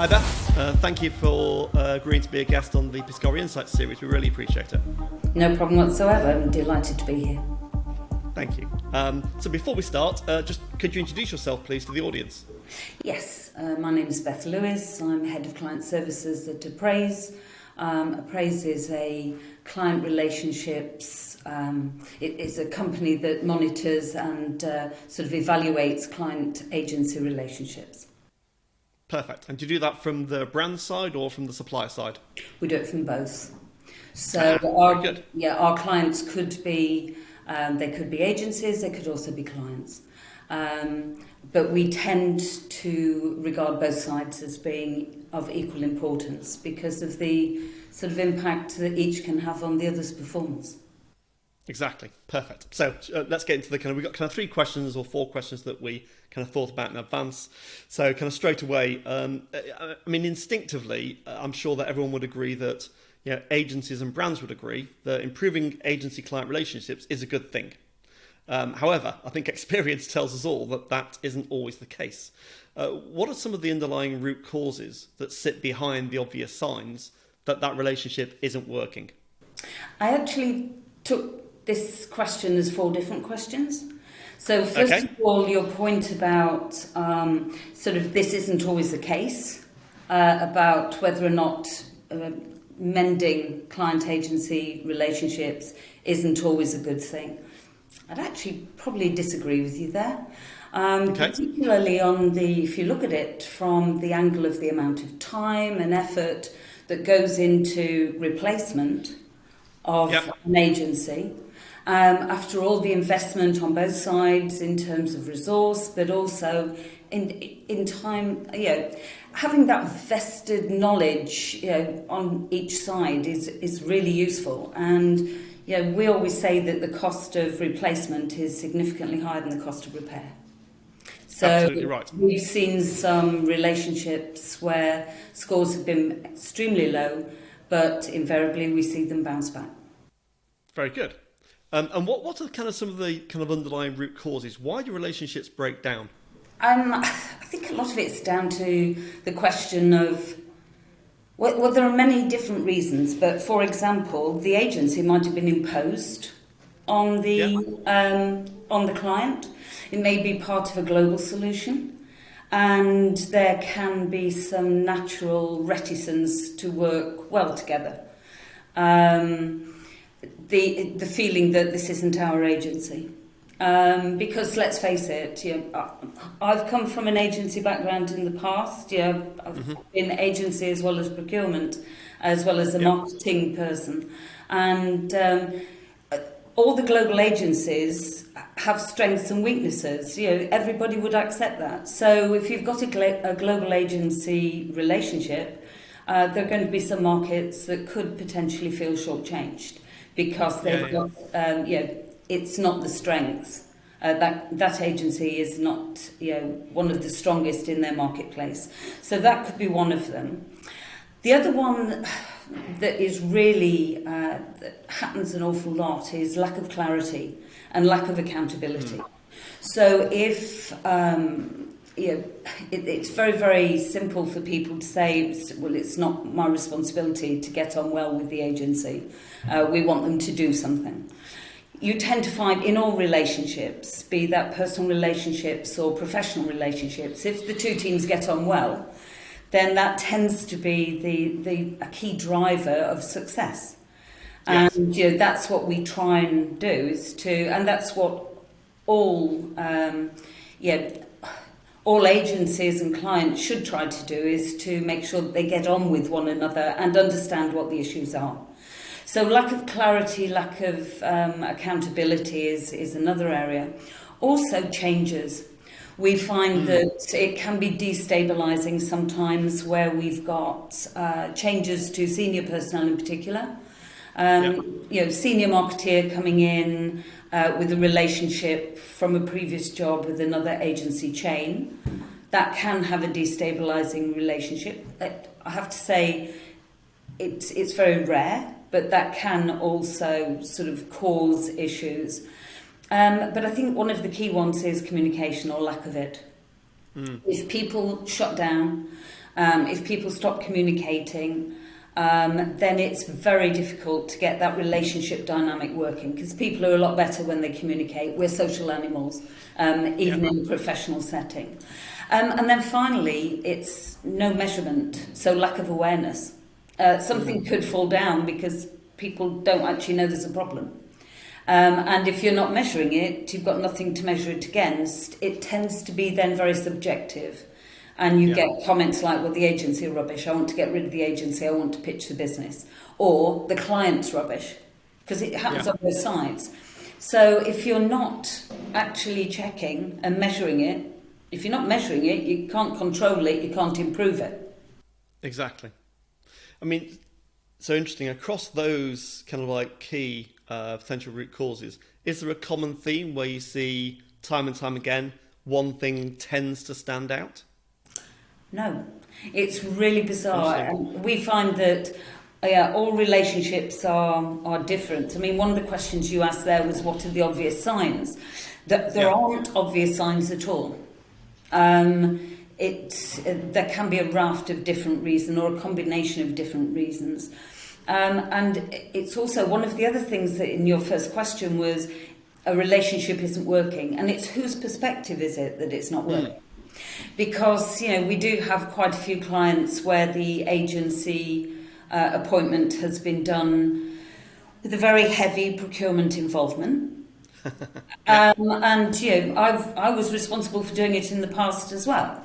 Hi Beth, thank you for agreeing to be a guest on the Piscari Insights series. We really appreciate it. No problem whatsoever. I'm delighted to be here. Thank you. So before we start, just could you introduce yourself please to the audience? Yes, my name is Beth Lewis. I'm Head of Client Services at Appraise. Appraise is a client relationships, it is a company that monitors and sort of evaluates client agency relationships. Perfect. And do you do that from the brand side or from the supplier side? We do it from both. So our clients could be, they could be agencies, they could also be clients. But we tend to regard both sides as being of equal importance because of the sort of impact that each can have on the other's performance. Exactly. Perfect. So let's get into we've got kind of 3 questions or 4 questions that we kind of thought about in advance. So kind of straight away, I mean, instinctively, I'm sure that everyone would agree that, you know, agencies and brands would agree that improving agency-client relationships is a good thing. However, I think experience tells us all that that isn't always the case. What are some of the underlying root causes that sit behind the obvious signs that that relationship isn't working? I actually took this question as 4 different questions. So first of all, your point about sort of this isn't always the case, about whether or not mending client-agency relationships isn't always a good thing. I'd actually probably disagree with you there, particularly if you look at it from the angle of the amount of time and effort that goes into replacement of an agency. After all the investment on both sides in terms of resource, but also in time, you know, having that vested knowledge, you know, on each side is really useful. And you know, we always say that the cost of replacement is significantly higher than the cost of repair. So absolutely right. We've seen some relationships where scores have been extremely low, but invariably we see them bounce back. Very good. And what are kind of some of the kind of underlying root causes? Why do relationships break down? I think a lot of it's down to the question of, well, there are many different reasons, but for example, the agency might have been imposed on the client. It may be part of a global solution, and there can be some natural reticence to work well together. The feeling that this isn't our agency. Because let's face it, you know, I've come from an agency background in the past. Yeah, I've been agency as well as procurement, as well as a marketing person, and all the global agencies have strengths and weaknesses. You know, everybody would accept that. So if you've got a global agency relationship, there are going to be some markets that could potentially feel shortchanged because they've got, you know, it's not the strength. That agency is not, you know, one of the strongest in their marketplace. So that could be one of them. The other one that is really that happens an awful lot is lack of clarity and lack of accountability. So if you know, it's very, very simple for people to say, well, it's not my responsibility to get on well with the agency. We want them to do something. You tend to find in all relationships, be that personal relationships or professional relationships, if the 2 teams get on well, then that tends to be a key driver of success. Yes. And you know, that's what we try and do and that's what all agencies and clients should try to do, is to make sure that they get on with one another and understand what the issues are. So lack of clarity, lack of accountability is another area. Also changes. We find that it can be destabilising sometimes where we've got changes to senior personnel in particular. You know, senior marketeer coming in with a relationship from a previous job with another agency chain. That can have a destabilising relationship. I have to say it's very rare, but that can also sort of cause issues. But I think one of the key ones is communication or lack of it. If people shut down, If people stop communicating, then it's very difficult to get that relationship dynamic working, because people are a lot better when they communicate. We're social animals, even in a professional setting. And then finally, it's no measurement, so lack of awareness. Something could fall down because people don't actually know there's a problem. And if you're not measuring it, you've got nothing to measure it against. It tends to be then very subjective. And you get comments like, well, the agency are rubbish. I want to get rid of the agency. I want to pitch the business. Or the client's rubbish, because it happens on both sides. So if you're not actually checking and measuring it, if you're not measuring it, you can't control it, you can't improve it. Exactly. I mean, so interesting. Across those kind of like key potential root causes, is there a common theme where you see time and time again one thing tends to stand out? No, it's really bizarre. And we find that all relationships are different. I mean, one of the questions you asked there was, what are the obvious signs? That there aren't obvious signs at all. There can be a raft of different reasons, or a combination of different reasons. And it's also one of the other things that in your first question was a relationship isn't working. And it's whose perspective is it that it's not working? Because, we do have quite a few clients where the agency appointment has been done with a very heavy procurement involvement. I was responsible for doing it in the past as well.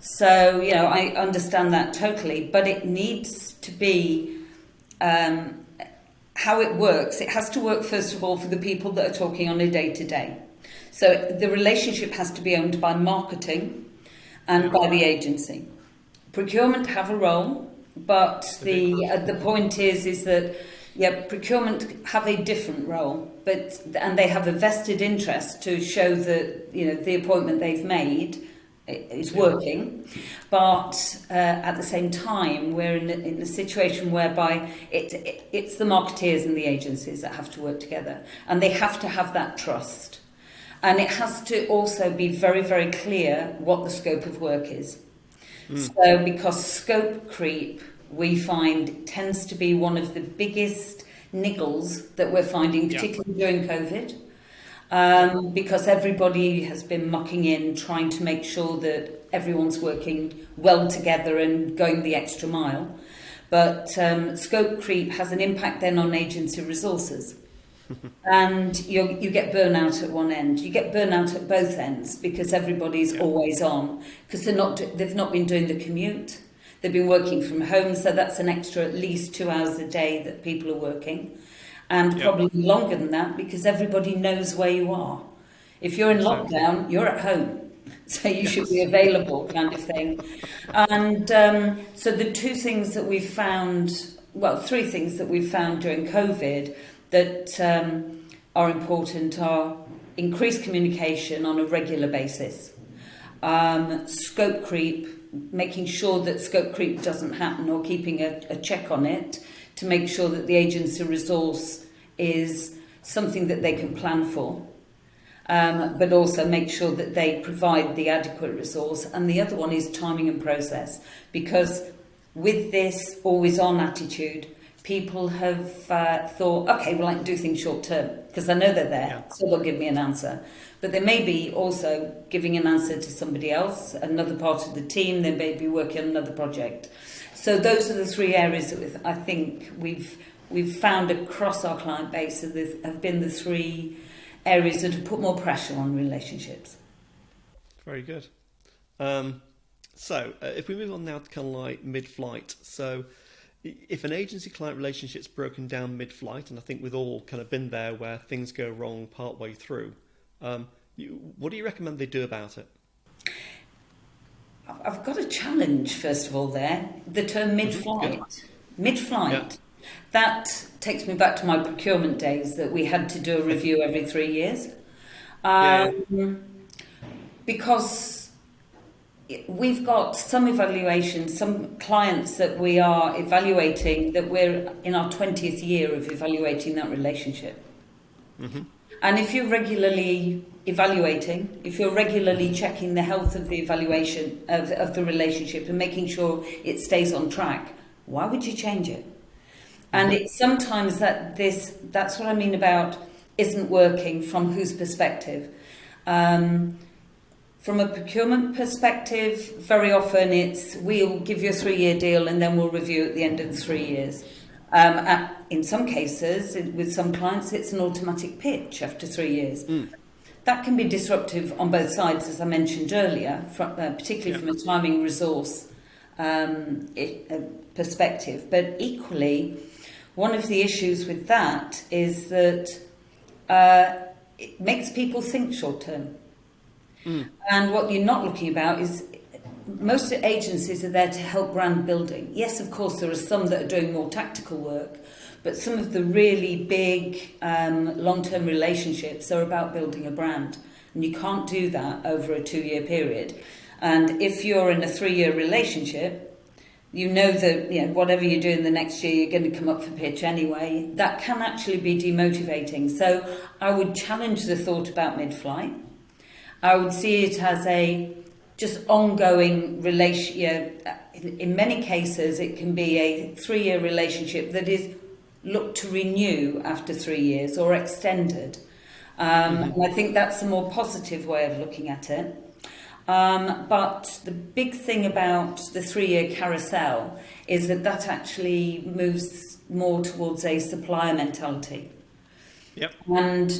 So, I understand that totally, but it needs to be how it works. It has to work, first of all, for the people that are talking on a day-to-day. So the relationship has to be owned by marketing and by the agency. Procurement have a role, but the point is that procurement have a different role, and they have a vested interest to show that the appointment they've made is working. But at the same time, we're in a situation whereby it's the marketeers and the agencies that have to work together, and they have to have that trust. And it has to also be very, very clear what the scope of work is. So because scope creep, we find, tends to be one of the biggest niggles that we're finding, particularly during COVID, because everybody has been mucking in, trying to make sure that everyone's working well together and going the extra mile. But scope creep has an impact then on agency resources. And you get burnout at one end. You get burnout at both ends, because everybody's always on, because they've not been doing the commute. They've been working from home, so that's an extra at least 2 hours a day that people are working, and probably longer than that, because everybody knows where you are. If you're in lockdown, you're at home, so you should be available, kind of thing. And so the three things that we've found during COVID that are important are increased communication on a regular basis, scope creep, making sure that scope creep doesn't happen, or keeping a check on it to make sure that the agency resource is something that they can plan for, but also make sure that they provide the adequate resource. And the other one is timing and process, because with this always-on attitude, people have thought, okay, well, I can do things short term because I know they're there, so they'll give me an answer. But they may be also giving an answer to somebody else, another part of the team. They may be working on another project. So those are the three areas that I think we've found across our client base that have been the three areas that have put more pressure on relationships. Very good. So if we move on now to kind of like mid-flight, so if an agency-client relationship's broken down mid-flight, and I think we've all kind of been there where things go wrong partway through, what do you recommend they do about it? I've got a challenge, first of all, there. The term mid-flight. Mid-flight. That takes me back to my procurement days, that we had to do a review every 3 years. Because we've got some evaluations, some clients that we are evaluating, that we're in our 20th year of evaluating that relationship. And if you're regularly evaluating, if you're regularly checking the health of the evaluation of the relationship and making sure it stays on track, why would you change it? And it's sometimes that's what I mean about isn't working from whose perspective. From a procurement perspective, very often it's we'll give you a 3-year deal and then we'll review at the end of the 3 years. In some cases, with some clients, it's an automatic pitch after 3 years. That can be disruptive on both sides, as I mentioned earlier, particularly from a timing resource perspective. But equally, one of the issues with that is that it makes people think short term. And what you're not looking about is most agencies are there to help brand building. Yes, of course, there are some that are doing more tactical work, but some of the really big long-term relationships are about building a brand. And you can't do that over a 2-year period. And if you're in a 3-year relationship, you know that whatever you do in the next year, you're going to come up for pitch anyway. That can actually be demotivating. So I would challenge the thought about mid-flight. I would see it as a just ongoing relationship. In many cases, it can be a 3-year relationship that is looked to renew after 3 years or extended. And I think that's a more positive way of looking at it. But the big thing about the 3-year carousel is that actually moves more towards a supplier mentality. And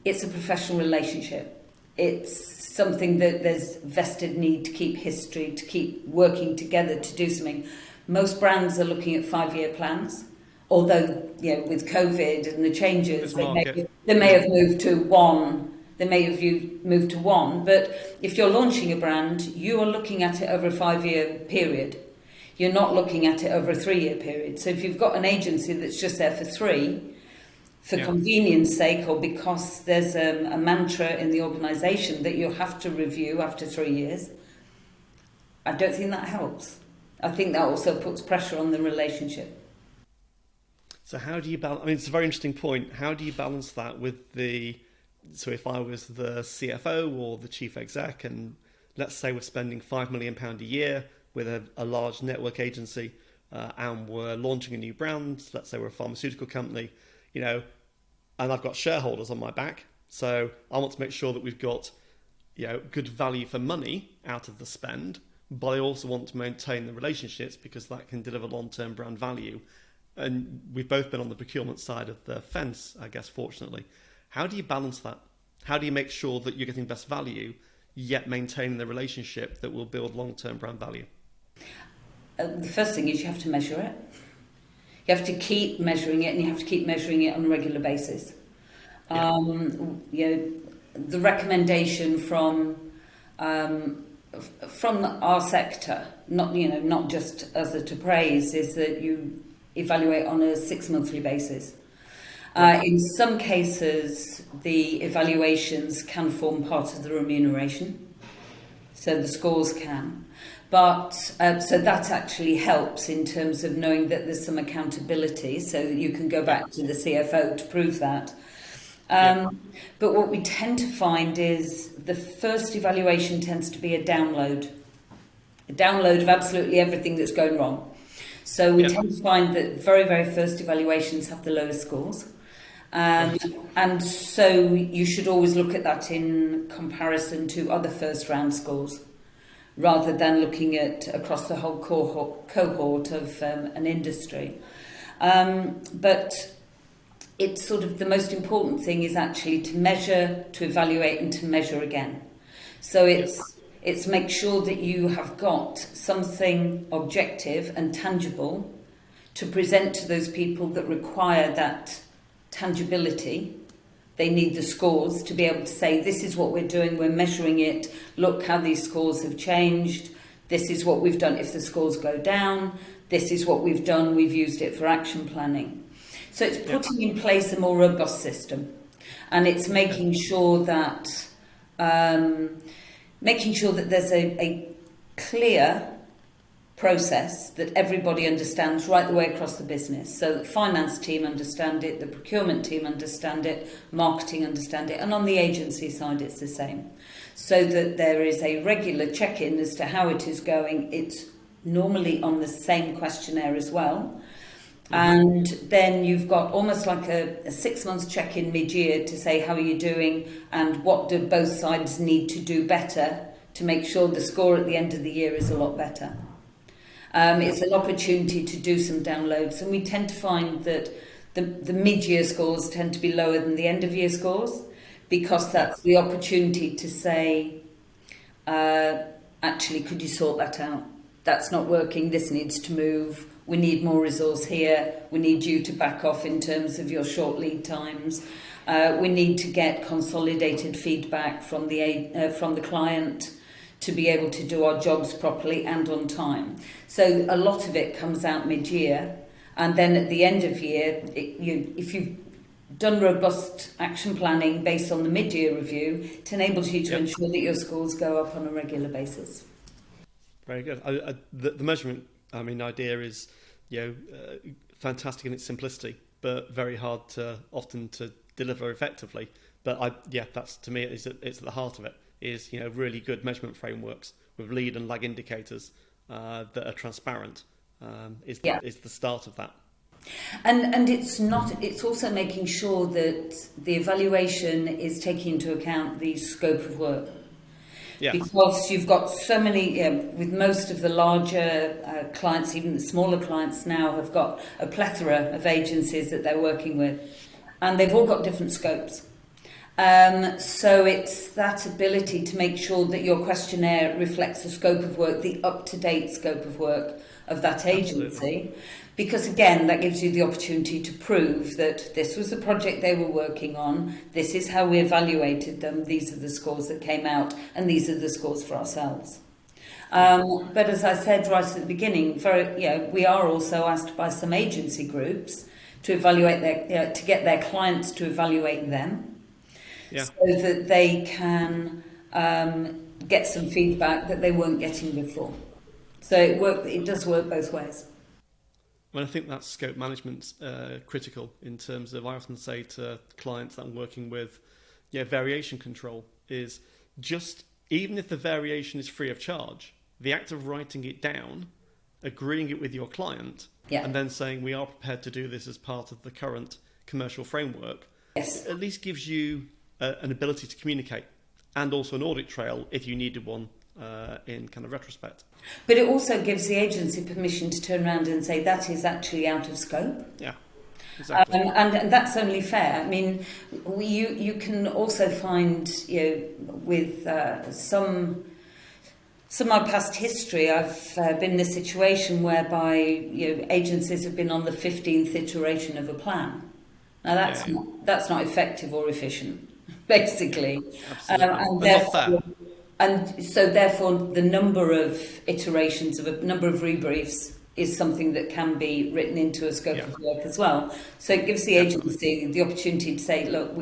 it's a professional relationship. It's something that there's vested need to keep history, to keep working together to do something. Most brands are looking at 5-year plans, although with COVID and the changes, they may have moved to one. They may have moved to one, but if you're launching a brand, you are looking at it over a 5-year period. You're not looking at it over a 3-year period. So if you've got an agency that's just there for 3, for convenience sake, or because there's a mantra in the organisation that you have to review after 3 years, I don't think that helps. I think that also puts pressure on the relationship. So how do you balance? I mean, it's a very interesting point. How do you balance that with so if I was the CFO or the chief exec, and let's say we're spending £5 million a year with a large network agency, and we're launching a new brand, let's say we're a pharmaceutical company, and I've got shareholders on my back. So I want to make sure that we've got, good value for money out of the spend, but I also want to maintain the relationships because that can deliver long-term brand value. And we've both been on the procurement side of the fence, I guess, fortunately. How do you balance that? How do you make sure that you're getting best value, yet maintaining the relationship that will build long-term brand value? The first thing is you have to measure it. You have to keep measuring it, and you have to keep measuring it on a regular basis. The recommendation from our sector, not just as a to praise, is that you evaluate on a 6-monthly basis. In some cases, the evaluations can form part of the remuneration, so the scores can. But so that actually helps in terms of knowing that there's some accountability, so that you can go back to the CFO to prove that. But what we tend to find is the first evaluation tends to be a download of absolutely everything that's going wrong. So we tend to find that very, very first evaluations have the lowest scores. And so you should always look at that in comparison to other first round scores, rather than looking at across the whole cohort of an industry. But it's sort of the most important thing is actually to measure, to evaluate, and to measure again. So it's make sure that you have got something objective and tangible to present to those people that require that tangibility. They need the scores to be able to say, this is what we're doing, we're measuring it, look how these scores have changed, this is what we've done if the scores go down, this is what we've done, we've used it for action planning. So it's putting in place a more robust system, and it's making sure that there's a clear process that everybody understands right the way across the business. So the finance team understand it, the procurement team understand it, marketing understand it, and on the agency side it's the same. So that there is a regular check-in as to how it is going. It's normally on the same questionnaire as well. And then you've got almost like a 6 months check-in mid-year to say how are you doing and what do both sides need to do better to make sure the score at the end of the year is a lot better. It's an opportunity to do some downloads, and we tend to find that the mid-year scores tend to be lower than the end-of-year scores, because that's the opportunity to say, actually, could you sort that out? That's not working, this needs to move, we need more resource here, we need you to back off in terms of your short lead times, we need to get consolidated feedback from the client to be able to do our jobs properly and on time. So a lot of it comes out mid-year, and then at the end of year, if you've done robust action planning based on the mid-year review, it enables you to ensure that your scores go up on a regular basis. Very good. The measurement, idea is, fantastic in its simplicity, but very hard often to deliver effectively. But that's, to me, it's at the heart of it. Is really good measurement frameworks with lead and lag indicators that are transparent is the start of that. And it's also making sure that the evaluation is taking into account the scope of work. Yeah. Because you've got so many, with most of the larger clients, even the smaller clients now have got a plethora of agencies that they're working with, and they've all got different scopes. So it's that ability to make sure that your questionnaire reflects the scope of work, the up-to-date scope of work of that agency. Absolutely. Because again, that gives you the opportunity to prove that this was the project they were working on, this is how we evaluated them, these are the scores that came out, and these are the scores for ourselves. But as I said right at the beginning, we are also asked by some agency groups to evaluate to get their clients to evaluate them. Yeah. So that they can get some feedback that they weren't getting before. So it does work both ways. Well, I think that scope management's critical in terms of, I often say to clients that I'm working with, variation control is just, even if the variation is free of charge, the act of writing it down, agreeing it with your client, and then saying we are prepared to do this as part of the current commercial framework, at least gives you an ability to communicate, and also an audit trail if you needed one in kind of retrospect. But it also gives the agency permission to turn around and say that is actually out of scope. Yeah, exactly. And that's only fair. I mean, you can also find, with some of my past history, I've been in a situation whereby agencies have been on the 15th iteration of a plan. Now that's not effective or efficient. Basically, and so therefore the number of iterations of a number of rebriefs is something that can be written into a scope of work as well. So it gives the agency the opportunity to say, look,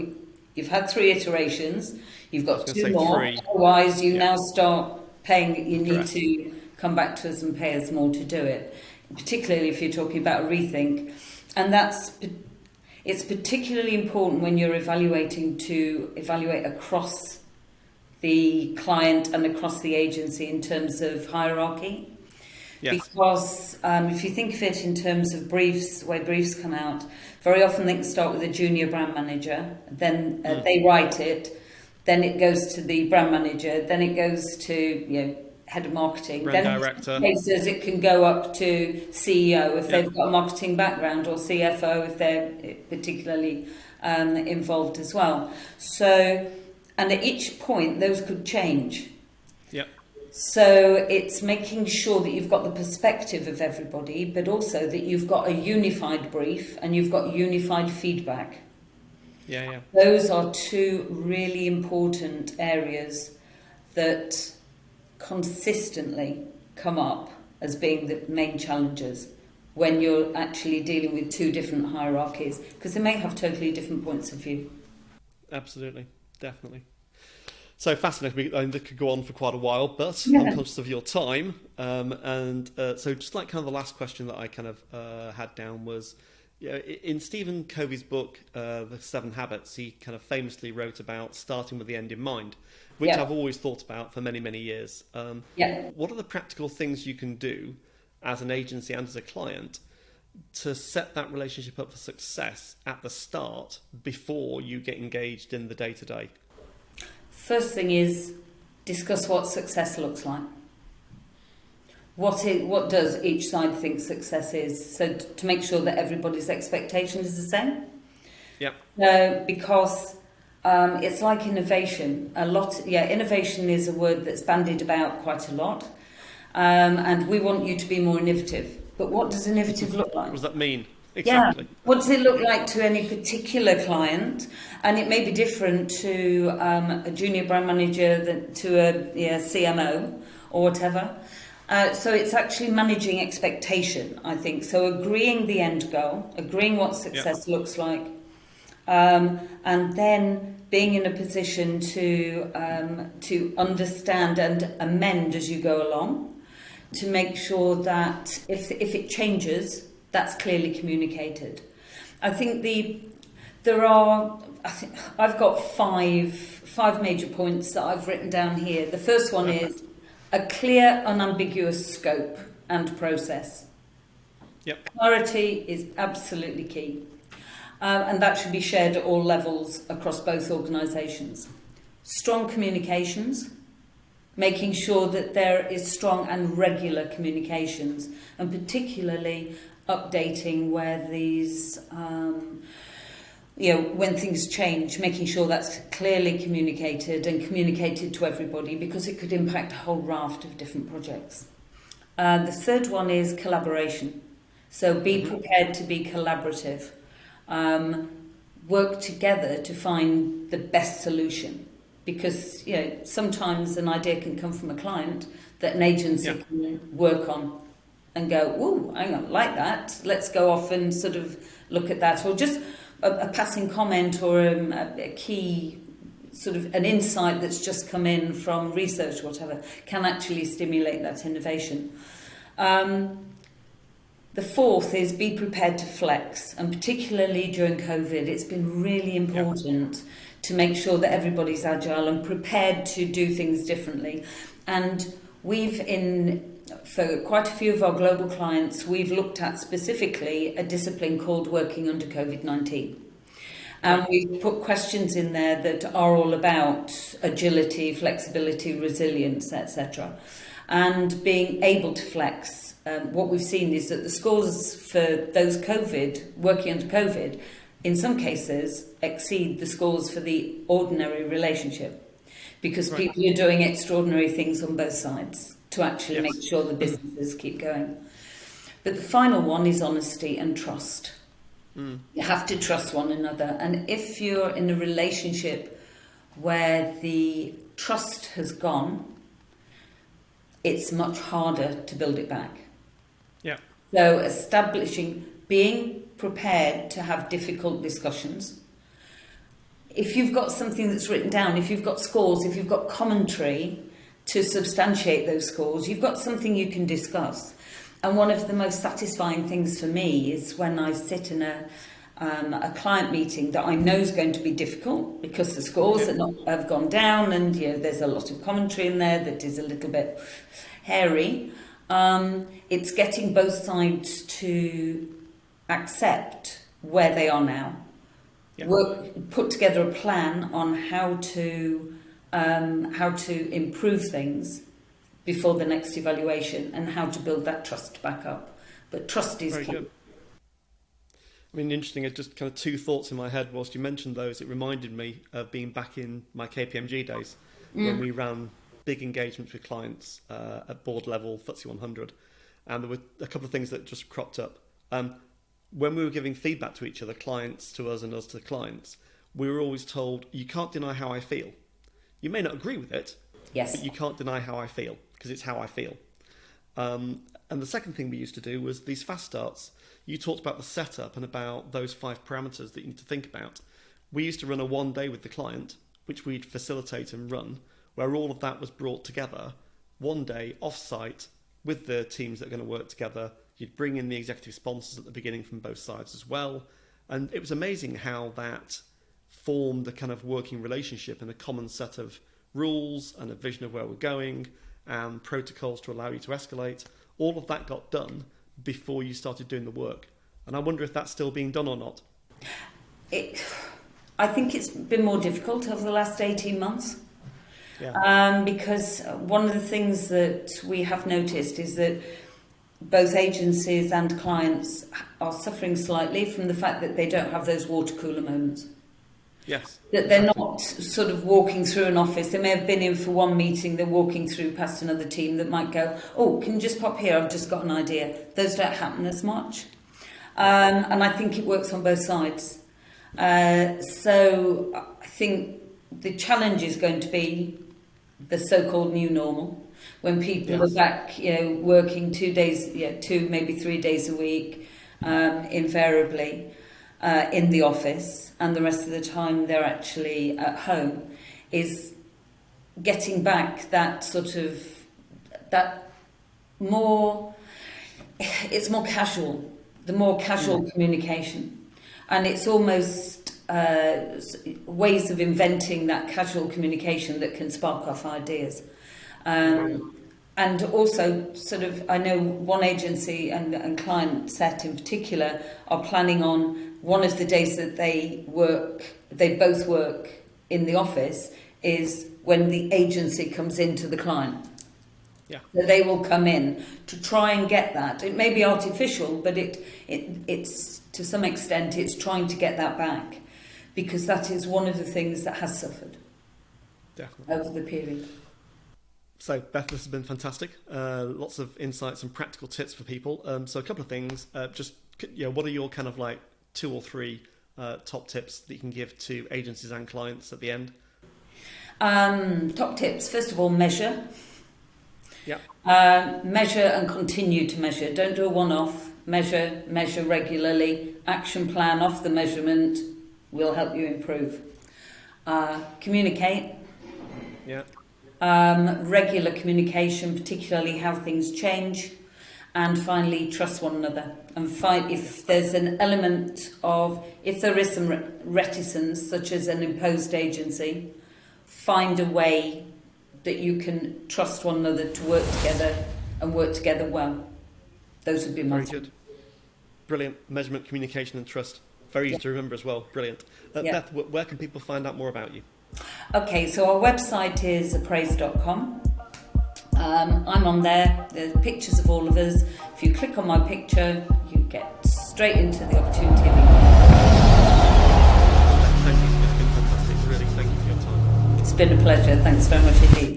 you've had 3 iterations, you've got 2 more, otherwise you now start paying, you need to come back to us and pay us more to do it, particularly if you're talking about a rethink. And it's particularly important when you're evaluating to evaluate across the client and across the agency in terms of hierarchy. Yes. Because if you think of it in terms of briefs, the way briefs come out, very often they start with a junior brand manager, then they write it, then it goes to the brand manager, then it goes to head of marketing, brand director. In cases it can go up to CEO if they've got a marketing background, or CFO if they're particularly involved as well. So, and at each point those could change. Yep. So it's making sure that you've got the perspective of everybody, but also that you've got a unified brief and you've got unified feedback. Yeah. Those are 2 really important areas that consistently come up as being the main challenges when you're actually dealing with 2 different hierarchies, because they may have totally different points of view. Absolutely, definitely. So fascinating. I mean, that could go on for quite a while, but Yeah. I'm conscious of your time. So just like kind of the last question that I kind of had down was, in Stephen Covey's book, The 7 Habits, he kind of famously wrote about starting with the end in mind, which Yeah. I've always thought about for many, many years. Yeah. What are the practical things you can do as an agency and as a client to set that relationship up for success at the start before you get engaged in the day-to-day? First thing is discuss what success looks like. What does each side think success is? So to make sure that everybody's expectation is the same. Yeah. Because it's like innovation. Innovation is a word that's bandied about quite a lot, and we want you to be more innovative. But what does innovative look like? What does that mean? Exactly. Yeah. What does it look like to any particular client? And it may be different to a junior brand manager than to a CMO or whatever. So it's actually managing expectation, I think. So agreeing the end goal, agreeing what success looks like, and then being in a position to understand and amend as you go along, to make sure that if it changes, that's clearly communicated. I think I've got five major points that I've written down here. The first one is a clear, unambiguous scope and process. Yep. Clarity is absolutely key. And that should be shared at all levels across both organisations. Strong communications, making sure that there is strong and regular communications, and particularly updating where these, when things change, making sure that's clearly communicated and communicated to everybody, because it could impact a whole raft of different projects. The third one is collaboration. So be prepared to be collaborative. Work together to find the best solution. Because sometimes an idea can come from a client that an agency can work on and go, "Ooh, hang on, like that. Let's go off and sort of look at that," or just a passing comment or a key sort of an insight that's just come in from research, or whatever, can actually stimulate that innovation. The fourth is be prepared to flex, and particularly during COVID, it's been really important to make sure that everybody's agile and prepared to do things differently. And for quite a few of our global clients, we've looked at specifically a discipline called working under COVID-19. And we've put questions in there that are all about agility, flexibility, resilience, etc. And being able to flex. What we've seen is that the scores for those working under COVID, in some cases, exceed the scores for the ordinary relationship, because people are doing extraordinary things on both sides to actually make sure the businesses keep going. But the final one is honesty and trust. You have to trust one another. And if you're in a relationship where the trust has gone, it's much harder to build it back. Yeah. So being prepared to have difficult discussions. If you've got something that's written down, if you've got scores, if you've got commentary to substantiate those scores, you've got something you can discuss. And one of the most satisfying things for me is when I sit in a client meeting that I know is going to be difficult because the scores have gone down, and there's a lot of commentary in there that is a little bit hairy. It's getting both sides to accept where they are now. Put together a plan on how to improve things before the next evaluation, and how to build that trust back up. But trust is key. Good. I mean, interesting. Just kind of two thoughts in my head whilst you mentioned those. It reminded me of being back in my KPMG days when we ran big engagements with clients at board level, FTSE 100, and there were a couple of things that just cropped up. When we were giving feedback to each other, clients to us and us to clients, we were always told, "You can't deny how I feel. You may not agree with it, but you can't deny how I feel, because it's how I feel." And the second thing we used to do was these fast starts. You talked about the setup and about those 5 parameters that you need to think about. We used to run a 1 day with the client which we'd facilitate and run, where all of that was brought together one day off-site with the teams that are going to work together. You'd bring in the executive sponsors at the beginning from both sides as well. And it was amazing how that formed a kind of working relationship and a common set of rules and a vision of where we're going and protocols to allow you to escalate. All of that got done before you started doing the work. And I wonder if that's still being done or not. I think it's been more difficult over the last 18 months. Yeah. Because one of the things that we have noticed is that both agencies and clients are suffering slightly from the fact that they don't have those water cooler moments. Yes. That they're not sort of walking through an office. They may have been in for one meeting, they're walking through past another team that might go, oh, can you just pop here? I've just got an idea. Those don't happen as much. And I think it works on both sides. So I think the challenge is going to be the so-called new normal, when people are back, working 2 days, 2, maybe 3 days a week, invariably in the office, and the rest of the time they're actually at home, is getting back that sort of, that more, it's more casual, the more casual communication. And it's almost ways of inventing that casual communication that can spark off ideas. And also, sort of, I know one agency and client set in particular are planning on one of the days that they both work in the office is when the agency comes into the client. Yeah. So they will come in to try and get that. It may be artificial, but it's to some extent it's trying to get that back, because that is one of the things that has suffered. Definitely. Over the period. So, Beth, this has been fantastic. Lots of insights and practical tips for people. So, a couple of things. What are your kind of like 2 or 3 top tips that you can give to agencies and clients at the end? Top tips. First of all, measure. Yeah. Measure and continue to measure. Don't do a one-off. Measure regularly. Action plan off the measurement will help you improve. Communicate. Yeah. Regular communication, particularly how things change. And finally, trust one another. And find if there's an element of, if there is some reticence, such as an imposed agency, find a way that you can trust one another to work together and work together well. Those would be my Very good. Brilliant. Measurement, communication and trust. Very easy to remember as well. Brilliant. Beth, where can people find out more about you? Okay, so our website is appraise.com. I'm on there. There's pictures of all of us. If you click on my picture, you get straight into the opportunity of Thank you. It's been fantastic. Really, thank you for your time. It's been a pleasure. Thanks very much indeed.